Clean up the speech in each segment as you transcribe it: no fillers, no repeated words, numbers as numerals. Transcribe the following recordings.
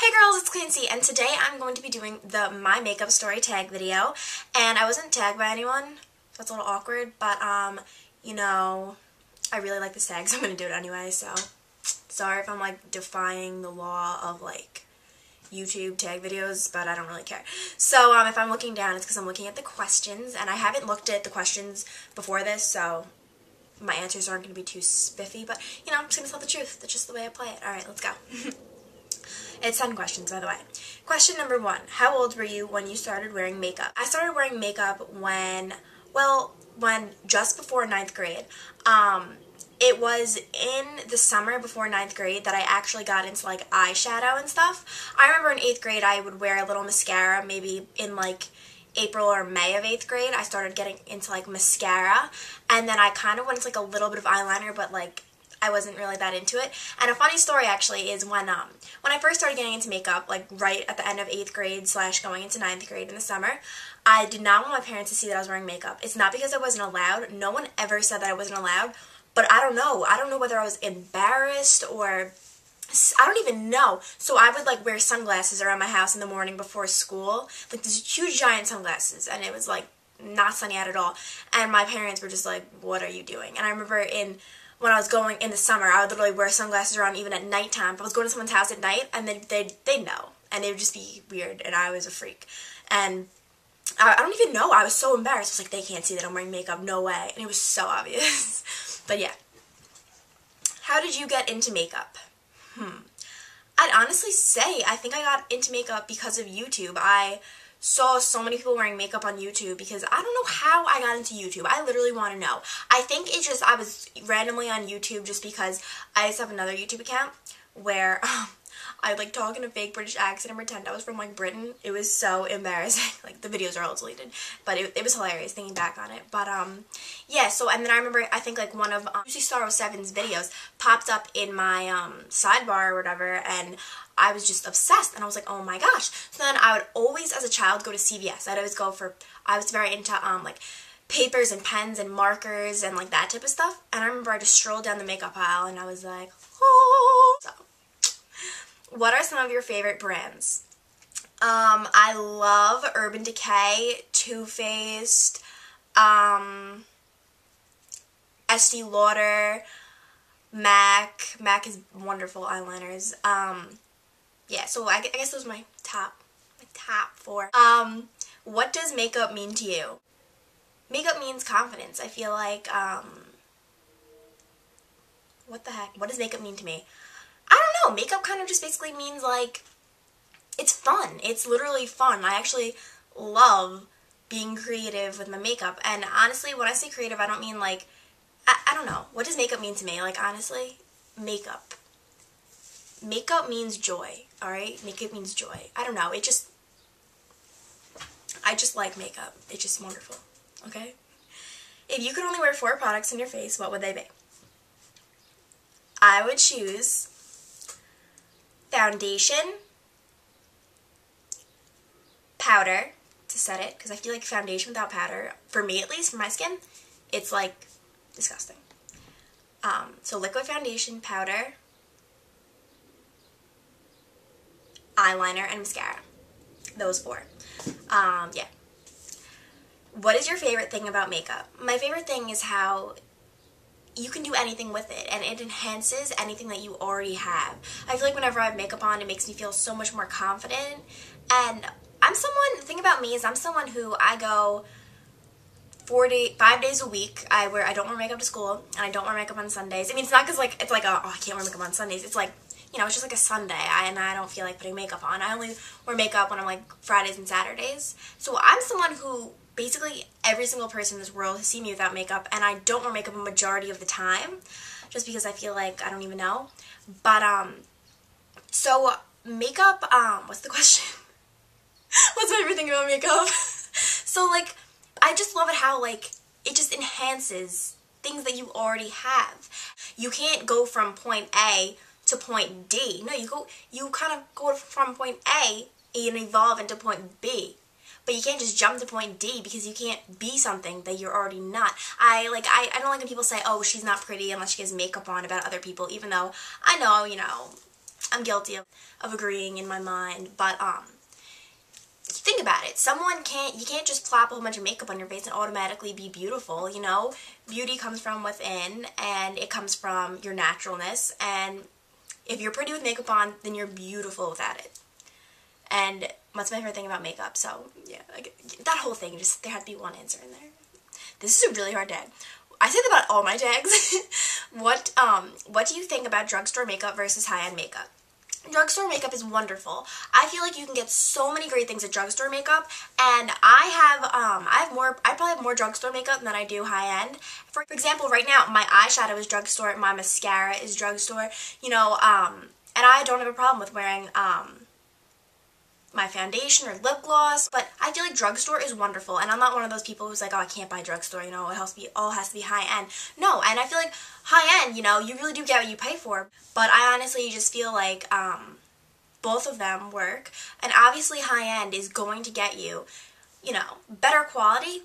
Hey girls, it's Clancy, and today I'm going to be doing the My Makeup Story tag video, and I wasn't tagged by anyone, so that's a little awkward, but, you know, I really like this tag, so I'm going to do it anyway, so sorry if I'm, like, defying the law of, like, YouTube tag videos, but I don't really care. So, if I'm looking down, it's because I'm looking at the questions, and I haven't looked at the questions before this, so my answers aren't going to be too spiffy, but, you know, I'm just going to tell the truth. That's just the way I play it. Alright, let's go. It's 10 questions, by the way. Question number 1. How old were you when you started wearing makeup? I started wearing makeup when just before 9th grade. It was in the summer before 9th grade that I actually got into, like, eyeshadow and stuff. I remember in 8th grade I would wear a little mascara, maybe in, like, April or May of 8th grade. I started getting into, like, mascara, and then I kind of went into, like, a little bit of eyeliner, but, like, I wasn't really that into it. And a funny story actually is when I first started getting into makeup, like right at the end of 8th grade / going into 9th grade in the summer, I did not want my parents to see that I was wearing makeup. It's not because I wasn't allowed. No one ever said that I wasn't allowed, but I don't know. I don't know whether I was embarrassed or I don't even know. So I would like wear sunglasses around my house in the morning before school, like these huge giant sunglasses, and it was like not sunny out at all. And my parents were just like, "What are you doing?" And I remember when I was going in the summer, I would literally wear sunglasses around even at nighttime. If I was going to someone's house at night, and they'd know, and it would just be weird, and I was a freak. And I don't even know. I was so embarrassed. I was like, they can't see that I'm wearing makeup. No way. And it was so obvious. But yeah. How did you get into makeup? I'd honestly say I think I got into makeup because of YouTube. I saw so many people wearing makeup on YouTube because I don't know how I got into YouTube. I literally want to know. I think it's just I was randomly on YouTube just because I used to have another YouTube account where I would like talk in a fake British accent and pretend I was from like Britain. It was so embarrassing. Like the videos are all deleted, but it was hilarious thinking back on it. But yeah, so and then I remember I think like one of Lucy Star 07's videos popped up in my sidebar or whatever, and I was just obsessed, and I was like, oh my gosh. So then I would always, as a child, go to CVS. I'd always go for, I was very into like papers and pens and markers and like that type of stuff. And I remember I just strolled down the makeup aisle and I was like, oh. So, what are some of your favorite brands? I love Urban Decay, Too Faced, Estee Lauder, MAC. MAC is wonderful eyeliners. Yeah, so I guess those are my top 4. What does makeup mean to you? Makeup means confidence. I feel like, what the heck? What does makeup mean to me? I don't know. Makeup kind of just basically means, like, it's fun. It's literally fun. I actually love being creative with my makeup. And honestly, when I say creative, I don't mean, like, I don't know. What does makeup mean to me? Like, honestly, makeup. Makeup means joy, alright? Makeup means joy. I don't know. I just like makeup. It's just wonderful, okay? If you could only wear 4 products on your face, what would they be? I would choose foundation, powder to set it, because I feel like foundation without powder, for me at least, for my skin, it's like disgusting. So liquid foundation, powder, eyeliner, and mascara. Those 4. Yeah. What is your favorite thing about makeup? My favorite thing is how you can do anything with it, and it enhances anything that you already have. I feel like whenever I have makeup on, it makes me feel so much more confident, and the thing about me is I'm someone who I go 5 days a week. I don't wear makeup to school, and I don't wear makeup on Sundays. I mean, it's not because like, it's like, oh, I can't wear makeup on Sundays. It's like, you know, it's just like a Sunday, and I don't feel like putting makeup on. I only wear makeup when I'm like Fridays and Saturdays. So I'm someone who basically every single person in this world has seen me without makeup, and I don't wear makeup a majority of the time, just because I feel like I don't even know. But so makeup. What's the question? What's my favorite thing about makeup? So like, I just love it how like it just enhances things that you already have. You can't go from point A to point D. No, you kind of go from point A and evolve into point B. But you can't just jump to point D because you can't be something that you're already not. I don't like when people say, oh, she's not pretty unless she has makeup on about other people, even though I know, you know, I'm guilty of agreeing in my mind, but think about it. You can't just plop a whole bunch of makeup on your face and automatically be beautiful, you know? Beauty comes from within, and it comes from your naturalness, and if you're pretty with makeup on, then you're beautiful without it. And what's my favorite thing about makeup? So, yeah, that whole thing, just, there had to be one answer in there. This is a really hard tag. I say that about all my tags. What do you think about drugstore makeup versus high-end makeup? Drugstore makeup is wonderful. I feel like you can get so many great things at drugstore makeup, and I probably have more drugstore makeup than I do high-end. For example, right now, my eyeshadow is drugstore, my mascara is drugstore, you know, and I don't have a problem with wearing, my foundation or lip gloss, but I feel like drugstore is wonderful, and I'm not one of those people who's like, oh, I can't buy drugstore, you know, all has to be high-end. No, and I feel like high-end, you know, you really do get what you pay for, but I honestly just feel like both of them work, and obviously high-end is going to get you, you know, better quality,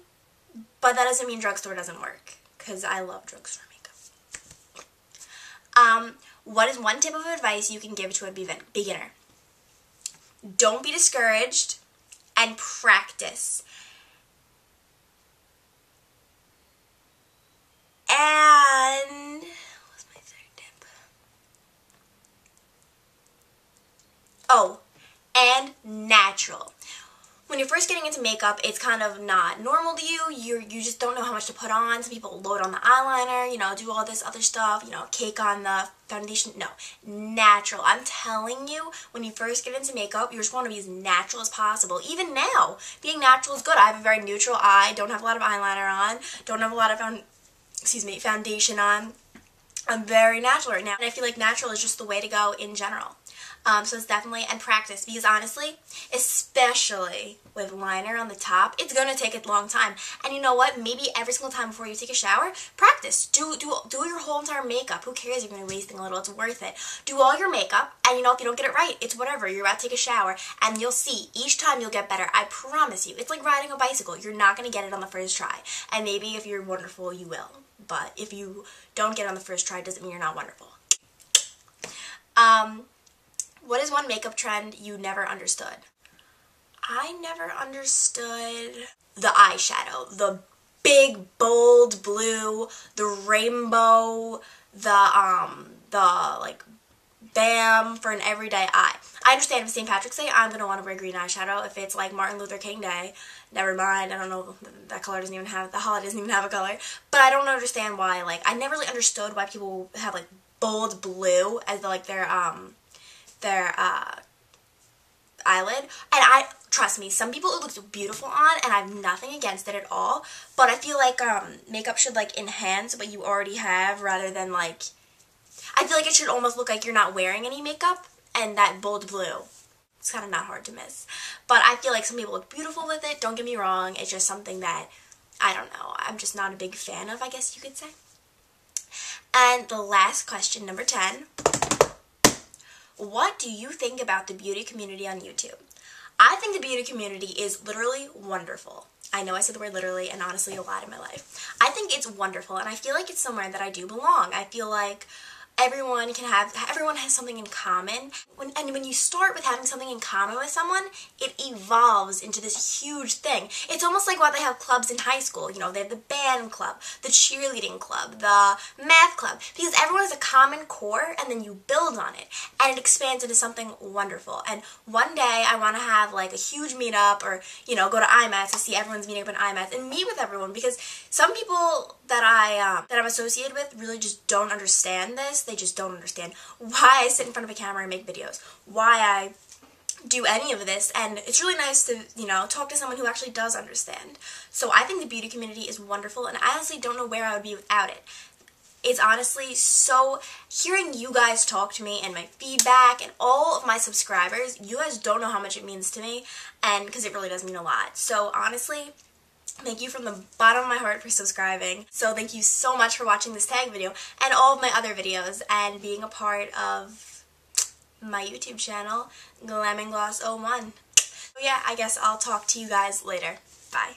but that doesn't mean drugstore doesn't work, because I love drugstore makeup. What is one tip of advice you can give to a beginner? Don't be discouraged, and practice. And what's my third tip? Oh, and natural. When you're first getting into makeup, it's kind of not normal to you. You just don't know how much to put on. Some people load on the eyeliner, you know, do all this other stuff, you know, cake on the foundation. No, natural. I'm telling you, when you first get into makeup, you just want to be as natural as possible. Even now, being natural is good. I have a very neutral eye, don't have a lot of eyeliner on, don't have a lot of foundation on. I'm very natural right now, and I feel like natural is just the way to go in general. So it's definitely, and practice, because honestly, especially with liner on the top, it's going to take a long time. And you know what? Maybe every single time before you take a shower, practice. Do your whole entire makeup. Who cares if you're going to be wasting a little? It's worth it. Do all your makeup, and you know, if you don't get it right, it's whatever. You're about to take a shower, and you'll see. Each time you'll get better. I promise you. It's like riding a bicycle. You're not going to get it on the first try. And maybe if you're wonderful, you will. But if you don't get it on the first try, it doesn't mean you're not wonderful. What is one makeup trend you never understood? I never understood the eyeshadow. The big, bold blue, the rainbow, the like, bam for an everyday eye. I understand if St. Patrick's Day, I'm going to want to wear green eyeshadow. If it's like Martin Luther King Day, never mind. I don't know, that color doesn't even have, the holiday doesn't even have a color. But I don't understand why, like, I never really understood why people have, like, bold blue as, like, their eyelid. And trust me, some people it looks beautiful on, and I have nothing against it at all, but I feel like makeup should like enhance what you already have rather than like, I feel like it should almost look like you're not wearing any makeup, and that bold blue, it's kind of not hard to miss. But I feel like some people look beautiful with it, don't get me wrong, it's just something that, I don't know, I'm just not a big fan of, I guess you could say. And the last question, number 10. What do you think about the beauty community on YouTube? I think the beauty community is literally wonderful. I know I said the word literally and honestly a lot in my life. I think it's wonderful, and I feel like it's somewhere that I do belong. I feel like everyone has something in common. When you start with having something in common with someone, it evolves into this huge thing. It's almost like why they have clubs in high school. You know, they have the band club, the cheerleading club, the math club, because everyone has a common core, and then you build on it, and it expands into something wonderful. And one day I want to have like a huge meetup, or, you know, go to IMATS to see everyone's meeting up in IMATS and meet with everyone, because some people that I'm associated with really just don't understand this. They just don't understand why I sit in front of a camera and make videos, why I do any of this, and it's really nice to, you know, talk to someone who actually does understand. So I think the beauty community is wonderful, and I honestly don't know where I would be without it. It's honestly so, hearing you guys talk to me and my feedback and all of my subscribers, you guys don't know how much it means to me, and because it really does mean a lot. So honestly, thank you from the bottom of my heart for subscribing. So thank you so much for watching this tag video and all of my other videos and being a part of my YouTube channel, Glaming Gloss 01. So yeah, I guess I'll talk to you guys later. Bye.